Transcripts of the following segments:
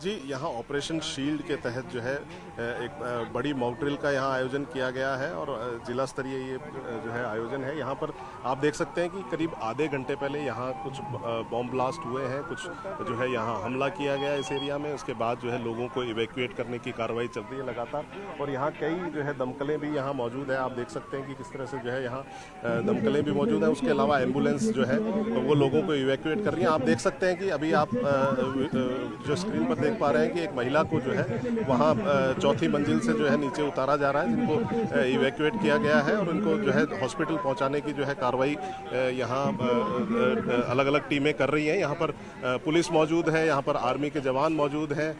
जी, यहाँ operation shield के तहत जो है एक बड़ी मॉक ड्रिल का यहाँ आयोजन किया गया है और जिला स्तरीय ये जो है आयोजन है। यहाँ पर आप देख सकते हैं कि करीब आधे घंटे पहले यहाँ कुछ बॉम्ब ब्लास्ट हुए हैं, कुछ जो है यहाँ हमला किया गया इस एरिया में। उसके बाद जो है लोगों को इवैक्यूएट करने की कार्रवाई चल रही है लगातार, और यहाँ कई जो है दमकलें भी यहाँ मौजूद है। आप देख सकते हैं कि किस तरह से जो है यहाँ दमकलें भी मौजूद हैं। उसके अलावा एम्बुलेंस जो है वो लोगों को इवैक्यूएट कर रही है। आप देख सकते हैं कि अभी आप जो स्क्रीन पर देख पा रहे हैं कि एक महिला को जो है वहाँ चौथी मंजिल से जो है नीचे उतारा जा रहा है, जिनको इवैक्यूएट किया गया है और उनको जो है हॉस्पिटल पहुँचाने की जो है कार्रवाई यहाँ अलग अलग टीमें कर रही हैं। यहाँ पर पुलिस मौजूद है, यहाँ पर आर्मी के जवान मौजूद हैं।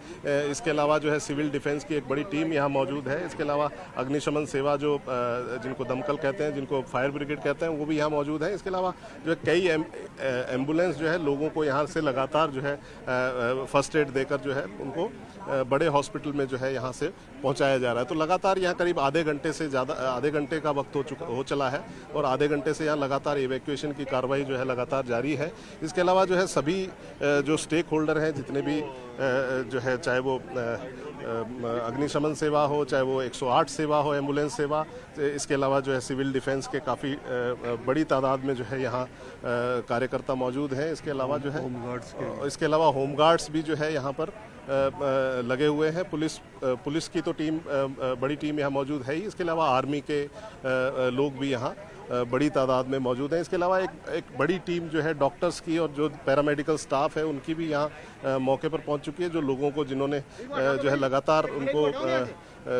इसके अलावा जो है सिविल डिफेंस की एक बड़ी टीम यहाँ मौजूद है। इसके अलावा अग्निशमन सेवा जो जिनको दमकल कहते हैं, जिनको फायर ब्रिगेड कहते हैं, वो भी यहाँ मौजूद है। इसके अलावा जो है कई एम्बुलेंस जो है लोगों को यहाँ से लगातार जो है फर्स्ट एड देकर जो है उनको बड़े हॉस्पिटल में जो है यहाँ से पहुँचाया जा रहा है। तो लगातार यहाँ करीब आधे घंटे का वक्त हो चला है और आधे घंटे से यहाँ लगातार इवैक्यूएशन की कार्रवाई जो है लगातार जारी है। इसके अलावा जो है सभी जो स्टेक होल्डर हैं, जितने भी जो है, चाहे वो अग्निशमन सेवा हो, चाहे वो 108 सेवा हो, एम्बुलेंस सेवा, इसके अलावा जो है सिविल डिफेंस के काफ़ी बड़ी तादाद में जो है यहाँ कार्यकर्ता मौजूद हैं। इसके अलावा जो है होमगार्ड्स भी जो है यहाँ पर लगे हुए हैं। पुलिस की तो टीम बड़ी टीम यहाँ मौजूद है ही। इसके अलावा आर्मी के लोग भी यहाँ बड़ी तादाद में मौजूद हैं। इसके अलावा एक बड़ी टीम जो है डॉक्टर्स की और जो पैरामेडिकल स्टाफ है उनकी भी यहाँ मौके पर पहुँच चुकी है, जो लोगों को जिन्होंने जो है लगातार उनको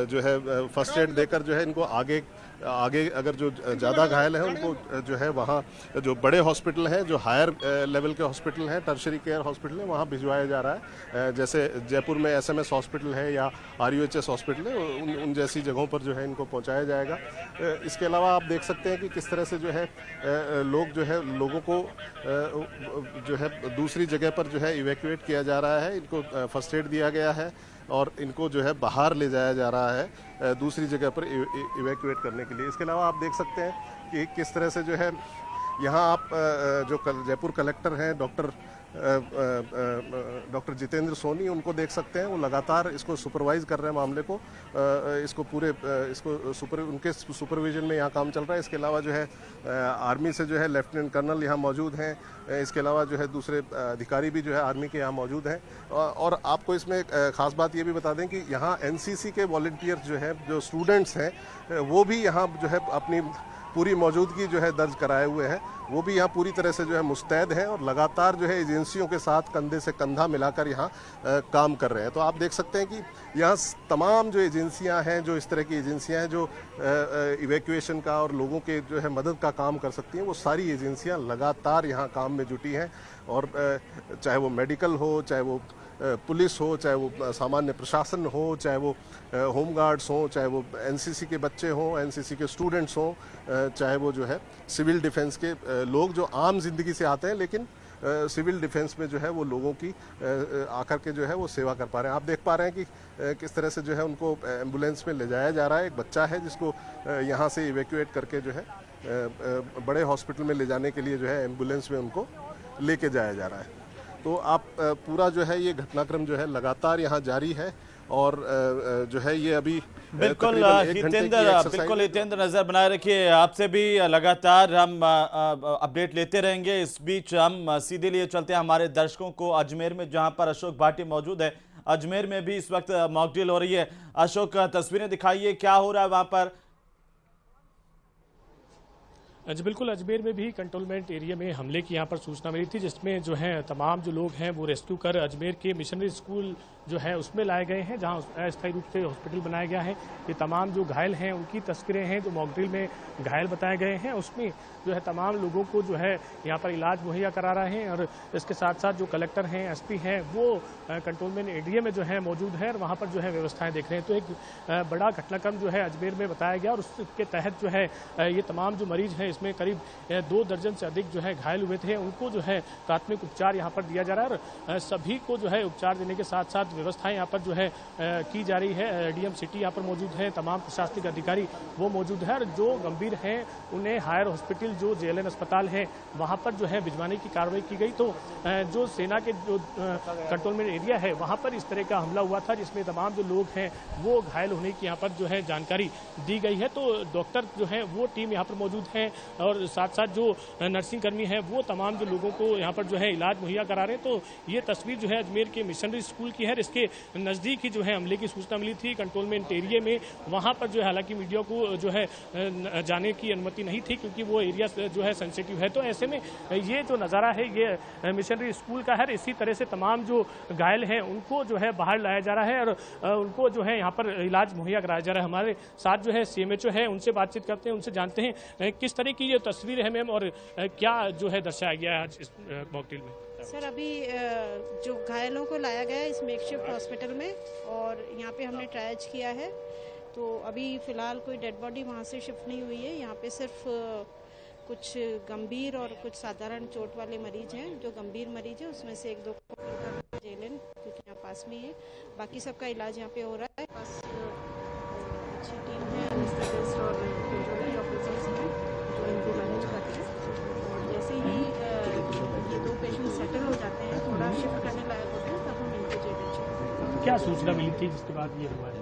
जो है फर्स्ट एड देकर जो है इनको आगे अगर जो ज़्यादा घायल हैं उनको जो है वहाँ जो बड़े हॉस्पिटल हैं, जो हायर लेवल के हॉस्पिटल हैं, टर्शरी केयर हॉस्पिटल है, वहाँ भिजवाया जा रहा है। जैसे जयपुर में SMS हॉस्पिटल है या RUHS हॉस्पिटल है, उन जैसी जगहों पर जो है इनको पहुँचाया जाएगा। इसके अलावा आप देख सकते हैं कि किस तरह से जो है लोगों को जो है दूसरी जगह पर जो है इवैक्यूएट किया जा रहा है। इनको फर्स्ट एड दिया गया है और इनको जो है बाहर ले जाया जा रहा है दूसरी जगह पर इवैक्यूएट करने के लिए। इसके अलावा आप देख सकते हैं कि किस तरह से जो है यहाँ आप जो जयपुर कलेक्टर हैं डॉक्टर जितेंद्र सोनी, उनको देख सकते हैं। वो लगातार इसको सुपरवाइज कर रहे हैं मामले को, उनके सुपरविजन में यहाँ काम चल रहा है। इसके अलावा जो है आर्मी से जो है लेफ्टिनेंट कर्नल यहाँ मौजूद हैं। इसके अलावा जो है दूसरे अधिकारी भी जो है आर्मी के यहाँ मौजूद हैं। और आपको इसमें ख़ास बात ये भी बता दें कि यहाँ NCC के वॉलंटियर जो है, जो स्टूडेंट्स हैं, वो भी यहाँ जो है अपनी पूरी मौजूदगी जो है दर्ज कराए हुए हैं। वो भी यहाँ पूरी तरह से जो है मुस्तैद हैं और लगातार जो है एजेंसियों के साथ कंधे से कंधा मिलाकर यहाँ काम कर रहे हैं। तो आप देख सकते हैं कि यहाँ तमाम जो एजेंसियाँ हैं, जो इस तरह की एजेंसियाँ हैं जो इवैक्यूएशन का और लोगों के जो है मदद का काम कर सकती हैं, वो सारी एजेंसियाँ लगातार यहाँ काम में जुटी हैं। और चाहे वो मेडिकल हो, चाहे वो पुलिस हो, चाहे वो सामान्य प्रशासन हो, चाहे वो होमगार्ड्स हों, चाहे वो NCC के बच्चे हों, NCC के स्टूडेंट्स हों, चाहे वो जो है सिविल डिफेंस के लोग जो आम जिंदगी से आते हैं लेकिन सिविल डिफेंस में जो है वो लोगों की आकर के जो है वो सेवा कर पा रहे हैं। आप देख पा रहे हैं कि किस तरह से जो है उनको एम्बुलेंस में ले जाया जा रहा है। एक बच्चा है जिसको यहाँ से इवैक्यूएट करके जो है बड़े हॉस्पिटल में ले जाने के लिए जो है एम्बुलेंस में उनको लेके जाया जा रहा है। तो आप पूरा जो है ये घटनाक्रम जो है लगातार यहाँ जारी है और जो है ये अभी बिल्कुल हितेंद्र नजर बनाए रखिए। आपसे भी लगातार हम अपडेट लेते रहेंगे। इस बीच हम सीधे लिए चलते हैं हमारे दर्शकों को अजमेर में, जहां पर अशोक भाटी मौजूद है। अजमेर में भी इस वक्त मॉक ड्रिल हो रही है। अशोक, तस्वीरें दिखाइए, क्या हो रहा है वहां पर? जी बिल्कुल, अजमेर में भी कंटोनमेंट एरिया में हमले की यहाँ पर सूचना मिली थी, जिसमें जो है तमाम जो लोग हैं वो रेस्क्यू कर अजमेर के मिशनरी स्कूल जो है उसमें लाए गए हैं, जहाँ अस्थायी रूप से हॉस्पिटल बनाया गया है। ये तमाम जो घायल हैं उनकी तस्वीरें हैं जो मॉक ड्रिल में घायल बताए गए हैं। उसमें जो है तमाम लोगों को जो है यहाँ पर इलाज मुहैया करा रहे हैं। और इसके साथ साथ जो कलेक्टर हैं, SP हैं, वो कंटोनमेंट एरिया में जो है मौजूद है और वहाँ पर जो है व्यवस्थाएं देख रहे हैं। तो एक बड़ा घटनाक्रम जो है अजमेर में बताया गया और उसके तहत जो है ये तमाम जो मरीज हैं जिसमें करीब 2 दर्जन से अधिक जो है घायल हुए थे। उनको जो है प्राथमिक उपचार यहाँ पर दिया जा रहा है और सभी को जो है उपचार देने के साथ साथ व्यवस्थाएं यहाँ पर जो है की जा रही है। डीएम सिटी यहाँ पर मौजूद है, तमाम प्रशासनिक अधिकारी वो मौजूद है और जो गंभीर हैं उन्हें हायर हॉस्पिटल जो जेएलएन अस्पताल है वहाँ पर जो है भिजवाने की कार्रवाई की गई। तो जो सेना के जो कंट्रोलमेंट एरिया है वहाँ पर इस तरह का हमला हुआ था जिसमें तमाम जो लोग हैं वो घायल होने की यहाँ पर जो है जानकारी दी गई है। तो डॉक्टर जो है वो टीम यहाँ पर मौजूद है और साथ साथ जो नर्सिंग कर्मी है वो तमाम जो लोगों को यहाँ पर जो है इलाज मुहैया करा रहे हैं। तो ये तस्वीर जो है अजमेर के मिशनरी स्कूल की है। इसके नज़दीक ही जो है हमले की सूचना मिली थी कंट्रोलमेंट एरिया में। वहाँ पर जो है हालांकि मीडिया को जो है जाने की अनुमति नहीं थी क्योंकि वो एरिया जो है सेंसिटिव है। तो ऐसे में ये जो नज़ारा है ये मिशनरी स्कूल का है। इसी तरह से तमाम जो घायल हैं उनको जो है बाहर लाया जा रहा है और उनको जो है यहाँ पर इलाज मुहैया कराया जा रहा है। हमारे साथ जो है सीएमएचओ है उनसे बातचीत करते हैं, उनसे जानते हैं किस तरह की ये तस्वीर है मैम और क्या जो है दर्शाया गया है आज इस मॉकड्रिल में। सर अभी जो घायलों को लाया गया है इस मेकशिफ्ट हॉस्पिटल में और यहाँ पे हमने ट्रायज किया है। तो अभी फ़िलहाल कोई डेड बॉडी वहाँ से शिफ्ट नहीं हुई है। यहाँ पे सिर्फ कुछ गंभीर और कुछ साधारण चोट वाले मरीज हैं। जो गंभीर मरीज है उसमें से 1-2 को जेएलएन क्योंकि यहाँ पास में ही है, बाकी सबका इलाज यहाँ पे हो रहा है। बस अच्छी टीम है एनेस्थेसिस्ट और कैजुअलिटी ऑफिसर्स हैं जो इनको मैनेज करते हैं और जैसे ही ये 2 पेशेंट सेटल हो जाते हैं, थोड़ा शिफ्ट करने लायक होते हैं, तब हम इनको जेएलएन छोड़ते हैं। क्या सूचना मिली थी जिसके बाद ये हुआ है?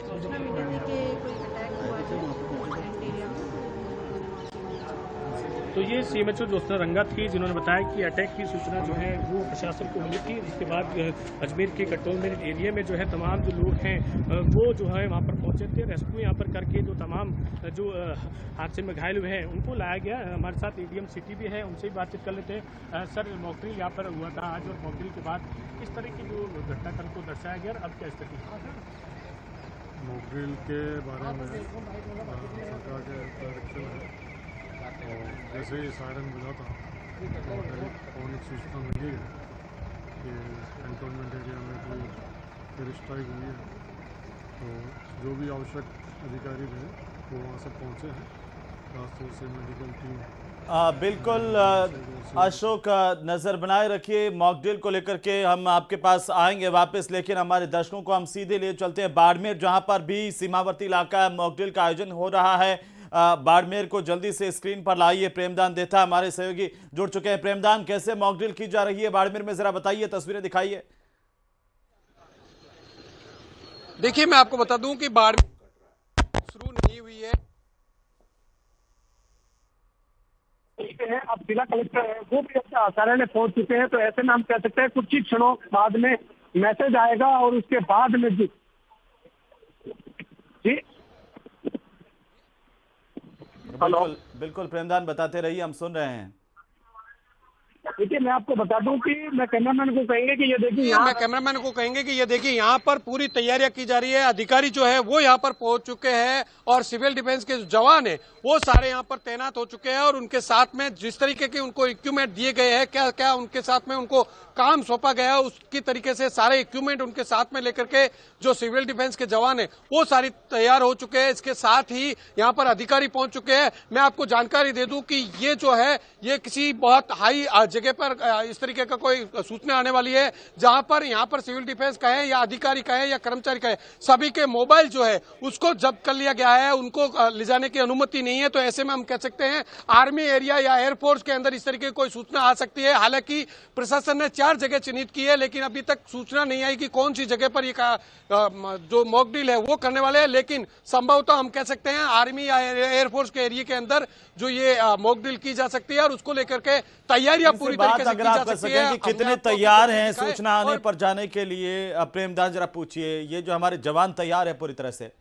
सूचना मिली थी कि कोई अटैक हुआ है टेंट एरिया में। तो ये सीएमएचओ ज्योत्सना रंगा थी जिन्होंने बताया कि अटैक की सूचना जो है वो प्रशासन को मिली थी। इसके बाद अजमेर के कंट्रोलमेंट एरिया में जो है तमाम जो लोग हैं वो जो है वहाँ पर पहुँचे थे। रेस्क्यू यहाँ पर करके जो तमाम जो हादसे में घायल हुए हैं उनको लाया गया। हमारे साथ एडीएम सिटी भी है, उनसे भी बातचीत कर लेते हैं। सर मॉकड्रिल यहाँ पर हुआ था आज और मॉकड्रिल के बाद किस तरह की जो घटनाक्रम को दर्शाया गया और अब क्या स्थिति? मॉकड्रिल के बारे में सरकार के डायरेक्शन है और जैसे ही सायरन बजा था तो टेलीफोन एक सूचना मिली है कि कंटोनमेंट एरिया में कोई टेरर स्ट्राइक हुई है। तो जो भी आवश्यक अधिकारी थे वो वहाँ से पहुँचे हैं, खासतौर से मेडिकल टीम। बिल्कुल अशोक, नजर बनाए रखिए मॉकड्रिल को लेकर के। हम आपके पास आएंगे वापस, लेकिन हमारे दर्शकों को हम सीधे लिए चलते हैं बाड़मेर, जहां पर भी सीमावर्ती इलाका मॉकड्रिल का आयोजन हो रहा है। बाड़मेर को जल्दी से स्क्रीन पर लाइए। प्रेमदान देथा हमारे सहयोगी जुड़ चुके हैं। प्रेमदान, कैसे मॉकड्रिल की जा रही है बाड़मेर में, जरा बताइए, तस्वीरें दिखाइए। देखिए मैं आपको बता दूं कि बाड़मेर शुरू नहीं हुई है। अब जिला कलेक्टर है वो भी कार्यालय पहुंच चुके हैं। तो ऐसे में हम कह सकते हैं कुछ ही क्षणों बाद में मैसेज आएगा और उसके बाद में जी बिल्कुल बिल्कुल प्रेमदान, बताते रहिए, हम सुन रहे हैं। देखिए मैं आपको बता दूं कि मैं कैमरामैन को कहेंगे कि ये देखिए यहाँ पर पूरी तैयारियां की जा रही है। अधिकारी जो है वो यहाँ पर पहुंच चुके हैं और सिविल डिफेंस के जो जवान है वो सारे यहाँ पर तैनात हो चुके हैं और उनके साथ में जिस तरीके के उनको इक्विपमेंट दिए गए हैं, क्या क्या उनके साथ में उनको काम सौंपा गया है, उसकी तरीके से सारे इक्विपमेंट उनके साथ में लेकर के जो सिविल डिफेंस के जवान है वो सारी तैयार हो चुके हैं। इसके साथ ही यहाँ पर अधिकारी पहुंच चुके हैं। मैं आपको जानकारी दे दूं कि ये जो है ये किसी बहुत हाई जगह पर इस तरीके का कोई सूचना आने वाली है जहां पर यहाँ पर सिविल डिफेंस का है या अधिकारी का है या कर्मचारी का है, सभी के मोबाइल जो है उसको जब्त कर लिया गया है, उनको ले जाने की अनुमति नहीं है। तो ऐसे में हम कह सकते हैं आर्मी एरिया या एयरफोर्स के अंदर इस तरीके की कोई सूचना आ सकती है। हालांकि प्रशासन ने 4 जगह चिन्हित की है, लेकिन अभी तक सूचना नहीं आई कि कौन सी जगह पर ये जो मॉकड्रिल है वो करने वाले हैं। लेकिन संभवतः हम कह सकते हैं आर्मी या एयरफोर्स के एरिया के अंदर जो ये मॉकड्रिल की जा सकती है और उसको लेकर के तैयारियां पूरी तरीके से की जा सकती है। कि कितने तैयार हैं सूचना आने पर जाने के लिए? प्रेमदान जरा पूछिए, ये जो हमारे जवान तैयार है पूरी तरह से?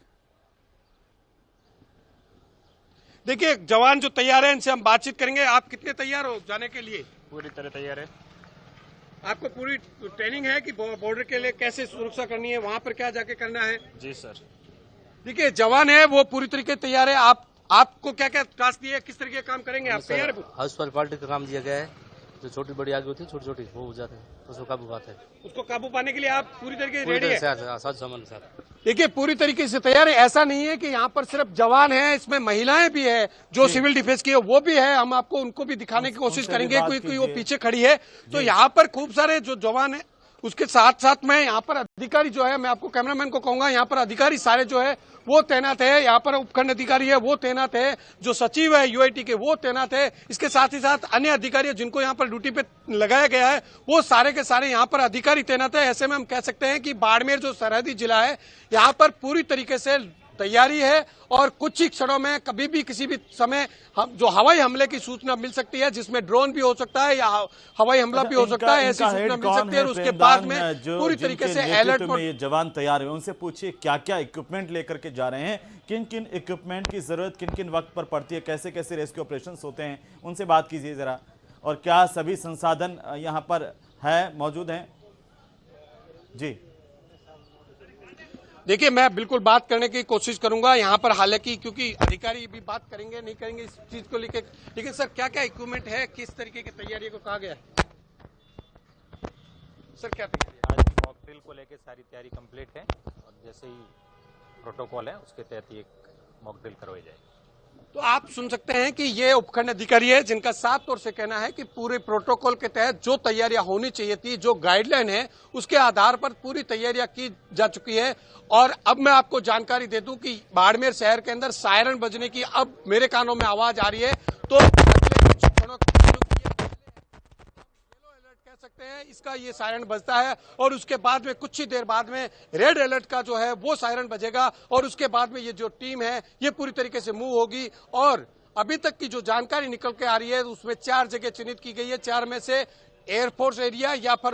देखिए जवान जो तैयार है इनसे हम बातचीत करेंगे। आप कितने तैयार हो जाने के लिए? पूरी तरह तैयार है। आपको पूरी ट्रेनिंग है कि बॉर्डर के लिए कैसे सुरक्षा करनी है, वहां पर क्या जाके करना है? जी सर। देखिए जवान है वो पूरी तरीके तैयार है। आपको क्या क्या टास्क दिए, किस तरीके का काम करेंगे आप? तैयार है? हाउस पार्टी का काम दिया गया है, जो छोटी बड़ी आग होती है छोटी छोटी वो हो जाते हैं, उसको काबू पाते हैं। उसको काबू पाने के लिए आप पूरी तरीके से रेडी है? साथ सामान के साथ। देखिए पूरी तरीके से तैयार है। ऐसा नहीं है कि यहाँ पर सिर्फ जवान हैं, इसमें महिलाएं भी है जो सिविल डिफेंस की है, वो भी है। हम आपको उनको भी दिखाने की कोशिश करेंगे, क्योंकि वो पीछे खड़ी है। तो यहाँ पर खूब सारे जो जवान है, उसके साथ साथ में यहाँ पर अधिकारी जो है, मैं आपको कैमरामैन को कहूंगा, यहाँ पर अधिकारी सारे जो है वो तैनात है। यहाँ पर उपखंड अधिकारी है वो तैनात है, जो सचिव है यूआईटी के वो तैनात है। इसके साथ ही साथ अन्य अधिकारी जिनको यहाँ पर ड्यूटी पे लगाया गया है, वो सारे के सारे यहाँ पर अधिकारी तैनात है। ऐसे में हम कह सकते हैं कि बाड़मेर जो सरहदी जिला है, यहाँ पर पूरी तरीके से तैयारी है और कुछ ही क्षणों में कभी भी किसी भी समय हम जो हवाई हमले की सूचना मिल सकती है, जिसमें ड्रोन भी हो सकता है या हवाई हमला भी हो सकता है, ऐसी सूचना मिल सकती है। और उसके बाद में पूरी तरीके से अलर्ट में ये जवान तैयार हुए, उनसे पूछिए क्या क्या इक्विपमेंट लेकर के जा रहे हैं, किन किन इक्विपमेंट की जरूरत किन किन वक्त पर पड़ती है, कैसे कैसे रेस्क्यू ऑपरेशन होते हैं, उनसे बात कीजिए जरा। और क्या सभी संसाधन यहाँ पर है मौजूद हैं? जी देखिए, मैं बिल्कुल बात करने की कोशिश करूंगा यहाँ पर, हालांकि क्योंकि अधिकारी भी बात करेंगे नहीं करेंगे इस चीज को लेकर। लेकिन सर क्या क्या इक्विपमेंट है, किस तरीके की तैयारी को कहा गया है? सर क्या तैयारी है? आज मॉक ड्रिल को लेकर सारी तैयारी कंप्लीट है और जैसे ही प्रोटोकॉल है उसके तहत ही एक मॉक ड्रिल करवाई जाएगी। तो आप सुन सकते हैं कि ये उपखंड अधिकारी है जिनका साफ तौर से कहना है कि पूरे प्रोटोकॉल के तहत जो तैयारियां होनी चाहिए थी, जो गाइडलाइन है, उसके आधार पर पूरी तैयारियां की जा चुकी है। और अब मैं आपको जानकारी दे दूं कि बाड़मेर शहर के अंदर सायरन बजने की अब मेरे कानों में आवाज आ रही है। तो अगले कुछ क्षणों कह सकते हैं इसका ये सायरन बजता है और उसके बाद में कुछ ही देर बाद में रेड अलर्ट का जो है वो सायरन बजेगा और उसके बाद में ये जो टीम है ये पूरी तरीके से मूव होगी। और अभी तक की जो जानकारी निकल के आ रही है उसमें 4 जगह चिन्हित की गई है। 4 में से एयरफोर्स एरिया या फिर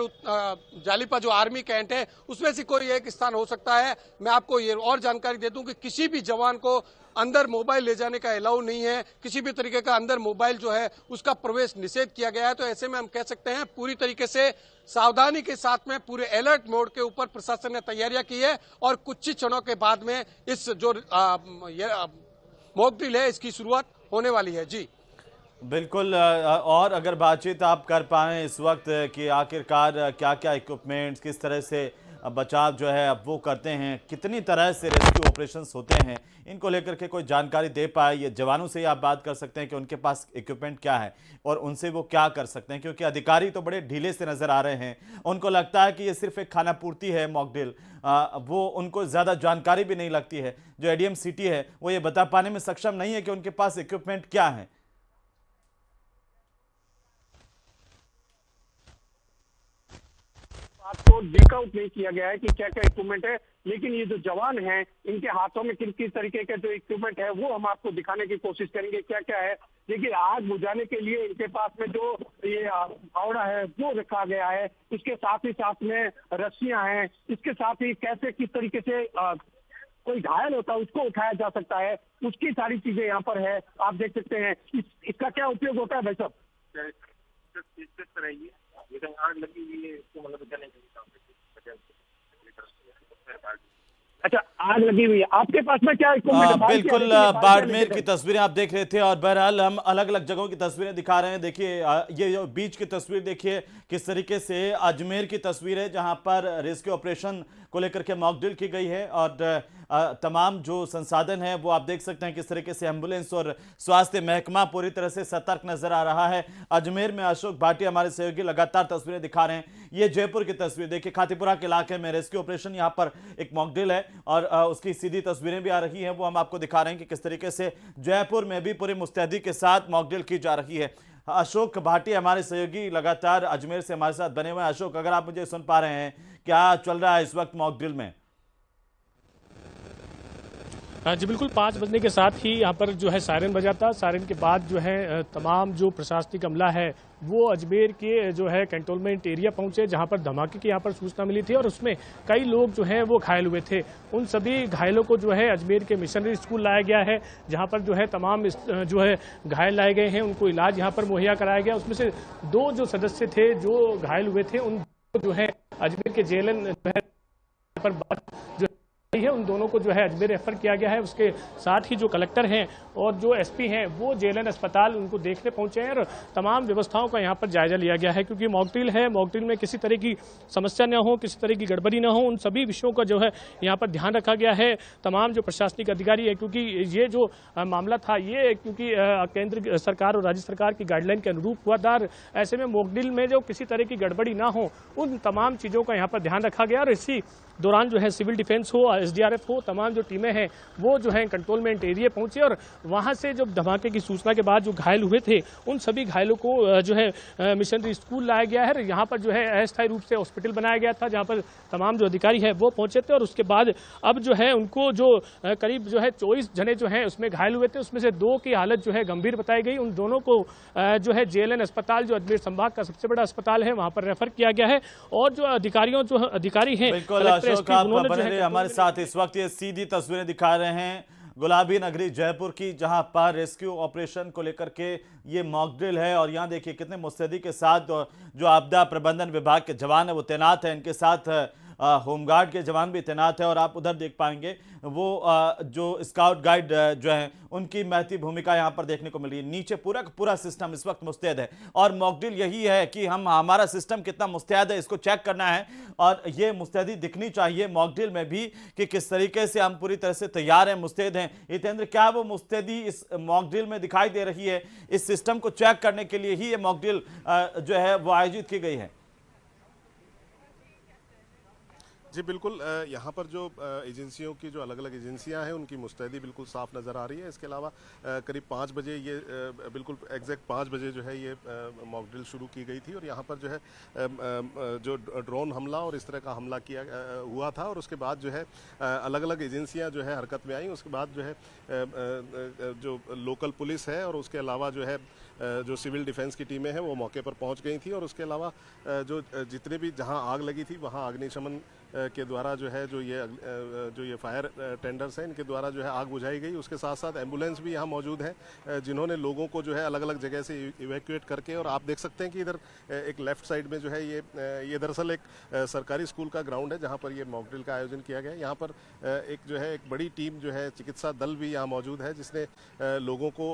जालिपा जो आर्मी कैंट है उसमें से कोई एक स्थान हो सकता है। मैं आपको ये और जानकारी दे दूं कि किसी भी जवान को अंदर मोबाइल ले जाने का अलाउ नहीं है, किसी भी तरीके का अंदर मोबाइल जो है उसका प्रवेश निषेध किया गया है। तो ऐसे में हम कह सकते हैं पूरी तरीके से सावधानी के साथ में पूरे अलर्ट मोड के ऊपर प्रशासन ने तैयारियां की है और कुछ ही क्षणों के बाद में इस जो मॉक ड्रिल है इसकी शुरुआत होने वाली है। जी बिल्कुल। और अगर बातचीत आप कर पाएं इस वक्त कि आखिरकार क्या क्या इक्विपमेंट्स, किस तरह से बचाव जो है अब वो करते हैं, कितनी तरह से रेस्क्यू ऑपरेशंस होते हैं, इनको लेकर के कोई जानकारी दे पाए, ये जवानों से ही आप बात कर सकते हैं कि उनके पास इक्विपमेंट क्या है और उनसे वो क्या कर सकते हैं। क्योंकि अधिकारी तो बड़े ढीले से नज़र आ रहे हैं, उनको लगता है कि ये सिर्फ एक खाना पूर्ति है मॉक ड्रिल, वो उनको ज़्यादा जानकारी भी नहीं लगती है। जो एडीएम सिटी है वो ये बता पाने में सक्षम नहीं है कि उनके पास इक्विपमेंट क्या है। आपको ब्रेक आउट नहीं किया गया है कि क्या क्या इक्विपमेंट है, लेकिन ये जो जवान हैं इनके हाथों में किन किस तरीके के जो इक्विपमेंट है वो हम आपको दिखाने की कोशिश करेंगे क्या क्या है। देखिए, आग बुझाने के लिए इनके पास में जो ये फावड़ा है वो रखा गया है, इसके साथ ही साथ में रस्सियां हैं, इसके साथ ही कैसे किस तरीके से कोई घायल होता है उसको उठाया जा सकता है, उसकी सारी चीजें यहाँ पर है। आप देख सकते हैं इसका क्या उपयोग होता है भाई साहब? आग लगी हुई है इसको मतलब बचाने के लिए। अच्छा, आग लगी हुई है, आपके पास में क्या इक्विपमेंट है? बिल्कुल, बाड़मेर की तस्वीरें आप देख रहे थे और बहरहाल हम अलग अलग जगहों की तस्वीरें दिखा रहे हैं। देखिए ये जो बीच की तस्वीर देखिए किस तरीके से अजमेर की तस्वीर है जहां पर रेस्क्यू ऑपरेशन को लेकर के मॉक ड्रिल की गई है और तमाम जो संसाधन है वो आप देख सकते हैं किस तरीके से एम्बुलेंस और स्वास्थ्य महकमा पूरी तरह से सतर्क नजर आ रहा है। अजमेर में अशोक भाटी हमारे सहयोगी लगातार तस्वीरें दिखा रहे हैं। ये जयपुर की तस्वीर देखिए, खातीपुरा के इलाके में रेस्क्यू ऑपरेशन, यहाँ पर एक मॉक ड्रिल है और उसकी सीधी तस्वीरें भी आ रही हैं, वो हम आपको दिखा रहे हैं कि किस तरीके से जयपुर में भी पूरी मुस्तैदी के साथ मॉक ड्रिल की जा रही है। अशोक भाटी हमारे सहयोगी लगातार अजमेर से हमारे साथ बने हुए हैं। अशोक, अगर आप मुझे सुन पा रहे हैं, क्या चल रहा है इस वक्त मॉक ड्रिल में? जी बिल्कुल, 5 बजने के साथ ही यहाँ पर जो है सायरन बजा था। सायरन के बाद जो है तमाम जो प्रशासनिक अमला है वो अजमेर के जो है कंटोनमेंट एरिया पहुंचे जहाँ पर धमाके की यहाँ पर सूचना मिली थी और उसमें कई लोग जो हैं वो घायल हुए थे। उन सभी घायलों को जो है अजमेर के मिशनरी स्कूल लाया गया है जहाँ पर जो है तमाम जो है घायल लाए गए हैं, उनको इलाज यहाँ पर मुहैया कराया गया। उसमें से 2 जो सदस्य थे जो घायल हुए थे उन जो है अजमेर के जेएलएन जो है पर बात जो है उन दोनों को जो है अजमेर रेफर किया गया है। उसके साथ ही जो कलेक्टर हैं और जो एसपी हैं वो जेएलएन अस्पताल उनको देखने पहुंचे हैं और तमाम व्यवस्थाओं का यहाँ पर जायजा लिया गया है, क्योंकि मॉक ड्रिल है, मॉक ड्रिल में किसी तरह की समस्या न हो, किसी तरह की गड़बड़ी न हो, उन सभी विषयों का जो है यहाँ पर ध्यान रखा गया है। तमाम जो प्रशासनिक अधिकारी है, क्योंकि ये जो मामला था ये क्योंकि केंद्र सरकार और राज्य सरकार की गाइडलाइन के अनुरूप हुआ था, ऐसे में मॉक ड्रिल में जो किसी तरह की गड़बड़ी ना हो उन तमाम चीज़ों का यहाँ पर ध्यान रखा गया। और इसी दौरान जो है सिविल डिफेंस हो, एसडीआरएफ हो, तमाम जो टीमें हैं वो जो है कंट्रोलमेंट एरिया पहुंचे और वहां से जब धमाके की सूचना के बाद जो घायल हुए थे उन सभी घायलों को जो है मिशनरी स्कूल लाया गया है। यहाँ पर जो है अस्थायी रूप से हॉस्पिटल बनाया गया था जहाँ पर तमाम जो अधिकारी है वो पहुंचे थे और उसके बाद अब जो है उनको जो करीब जो है 24 जने जो है उसमें घायल हुए थे, उसमें से 2 की हालत जो है गंभीर बताई गई। उन दोनों को जो है जेएलएन अस्पताल जो अजमेर संभाग का सबसे बड़ा अस्पताल है वहां पर रेफर किया गया है। और जो अधिकारी हैं अशोक, आप बने रहिए हमारे साथ। इस वक्त ये सीधी तस्वीरें दिखा रहे हैं गुलाबी नगरी जयपुर की, जहां पर रेस्क्यू ऑपरेशन को लेकर के ये मॉक ड्रिल है और यहां देखिए कितने मुस्तैदी के साथ जो आपदा प्रबंधन विभाग के जवान है वो तैनात है, इनके साथ होमगार्ड के जवान भी तैनात है और आप उधर देख पाएंगे वो जो स्काउट गाइड जो है उनकी महती भूमिका यहाँ पर देखने को मिल रही है। नीचे पूरा का पूरा सिस्टम इस वक्त मुस्तैद है और मॉक ड्रिल यही है कि हमारा सिस्टम कितना मुस्तैद है इसको चेक करना है और ये मुस्तैदी दिखनी चाहिए मॉक ड्रिल में भी कि किस तरीके से हम पूरी तरह से तैयार हैं, मुस्तैद हैं। हितेंद्र, क्या वो मुस्तैदी इस मॉक ड्रिल में दिखाई दे रही है? इस सिस्टम को चेक करने के लिए ही ये मॉक ड्रिल जो है वो आयोजित की गई है। जी बिल्कुल, यहाँ पर जो एजेंसियों की जो अलग अलग एजेंसियां हैं उनकी मुस्तैदी बिल्कुल साफ नज़र आ रही है। इसके अलावा करीब 5 बजे ये बिल्कुल एग्जैक्ट 5 बजे जो है ये मॉक ड्रिल शुरू की गई थी और यहाँ पर जो है जो ड्रोन हमला और इस तरह का हमला किया हुआ था और उसके बाद जो है अलग अलग एजेंसियाँ जो है हरकत में आई। उसके बाद जो है जो लोकल पुलिस है और उसके अलावा जो है जो सिविल डिफेंस की टीमें हैं वो मौके पर पहुंच गई थी और उसके अलावा जो जितने भी जहां आग लगी थी वहां अग्निशमन के द्वारा जो है जो ये फायर टेंडर्स हैं इनके द्वारा जो है आग बुझाई गई। उसके साथ साथ एम्बुलेंस भी यहाँ मौजूद है जिन्होंने लोगों को जो है अलग अलग जगह से इवैक्यूएट करके, और आप देख सकते हैं कि इधर एक लेफ्ट साइड में जो है ये दरअसल एक सरकारी स्कूल का ग्राउंड है जहाँ पर ये मॉक ड्रिल का आयोजन किया गया है। यहाँ पर एक जो है एक बड़ी टीम जो है चिकित्सा दल भी यहाँ मौजूद है जिसने लोगों को